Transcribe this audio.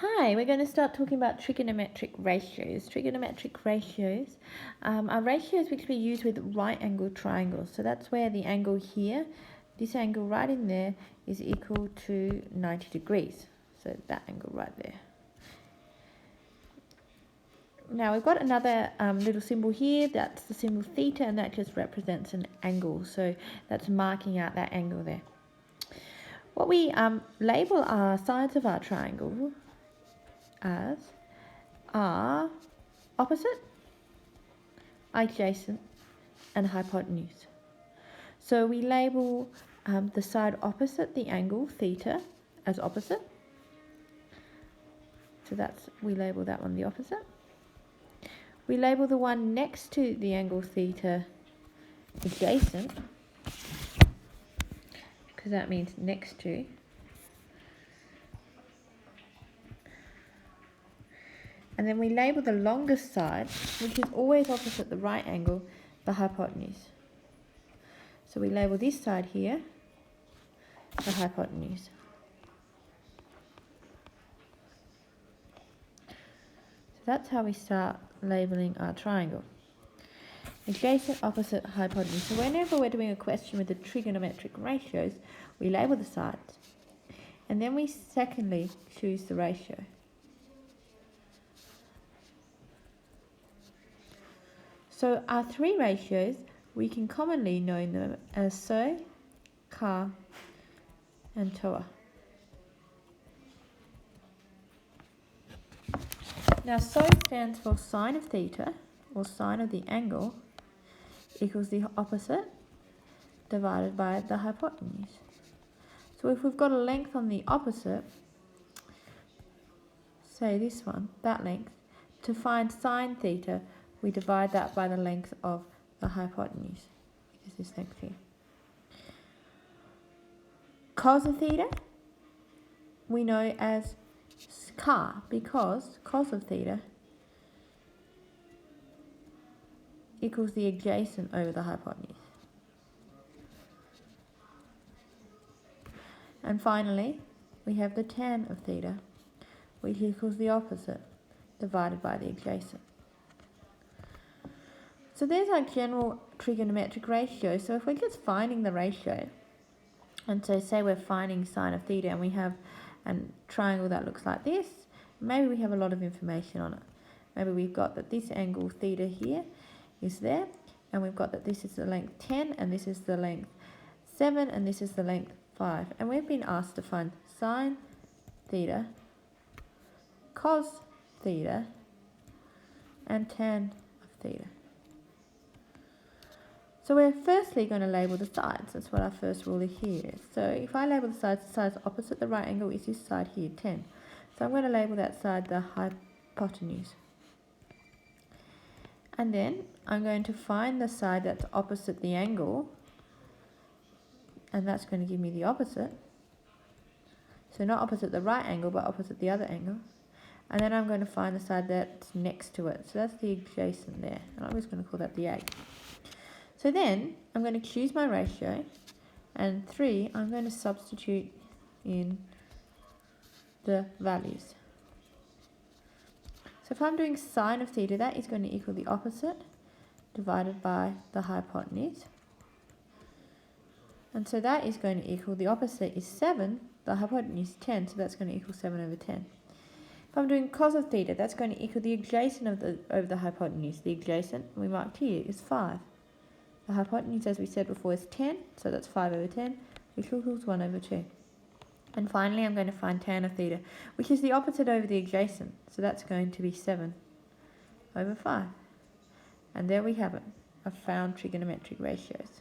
Hi, we're going to start talking about trigonometric ratios. Trigonometric ratios are ratios which we use with right angle triangles. So that's where the angle here, this angle right in there, is equal to 90 degrees. So that angle right there. Now we've got another little symbol here, that's the symbol theta, and that just represents an angle. So that's marking out that angle there. What we label our sides of our triangle as are opposite, adjacent, and hypotenuse. So we label the side opposite the angle theta as opposite. So we label that one the opposite. We label the one next to the angle theta adjacent, because that means next to. And then we label the longest side, which is always opposite the right angle, the hypotenuse. So we label this side here the hypotenuse. So that's how we start labeling our triangle. Adjacent, opposite, hypotenuse. So whenever we're doing a question with the trigonometric ratios, we label the sides. And then we secondly choose the ratio. So our three ratios, we can commonly know them as SO, CA, and TOA. Now SO stands for sine of theta, or sine of the angle, equals the opposite divided by the hypotenuse. So if we've got a length on the opposite, say this one, that length, to find sine theta, we divide that by the length of the hypotenuse, which is this length here. Cos of theta, we know as CA, because cos of theta equals the adjacent over the hypotenuse. And finally, we have the tan of theta, which equals the opposite divided by the adjacent. So there's our general trigonometric ratio. So if we're just finding the ratio, and so say we're finding sine of theta and we have a triangle that looks like this, maybe we have a lot of information on it. Maybe we've got that this angle theta here is there, and we've got that this is the length 10, and this is the length 7, and this is the length 5. And we've been asked to find sine theta, cos theta, and tan of theta. So we're firstly going to label the sides. That's what our first rule here is. So if I label the sides opposite the right angle is this side here, 10. So I'm going to label that side the hypotenuse. And then I'm going to find the side that's opposite the angle, and that's going to give me the opposite. So not opposite the right angle, but opposite the other angle. And then I'm going to find the side that's next to it. So that's the adjacent there. And I'm just going to call that the A. So then I'm going to choose my ratio, and 3, I'm going to substitute in the values. So if I'm doing sine of theta, that is going to equal the opposite divided by the hypotenuse. And so that is going to equal, the opposite is 7, the hypotenuse is 10, so that's going to equal 7 over 10. If I'm doing cos of theta, that's going to equal the adjacent over the hypotenuse. The adjacent, we marked here, is 5. The hypotenuse, as we said before, is 10, so that's 5 over 10, which equals 1 over 2. And finally, I'm going to find tan of theta, which is the opposite over the adjacent, so that's going to be 7 over 5. And there we have it. I've found trigonometric ratios.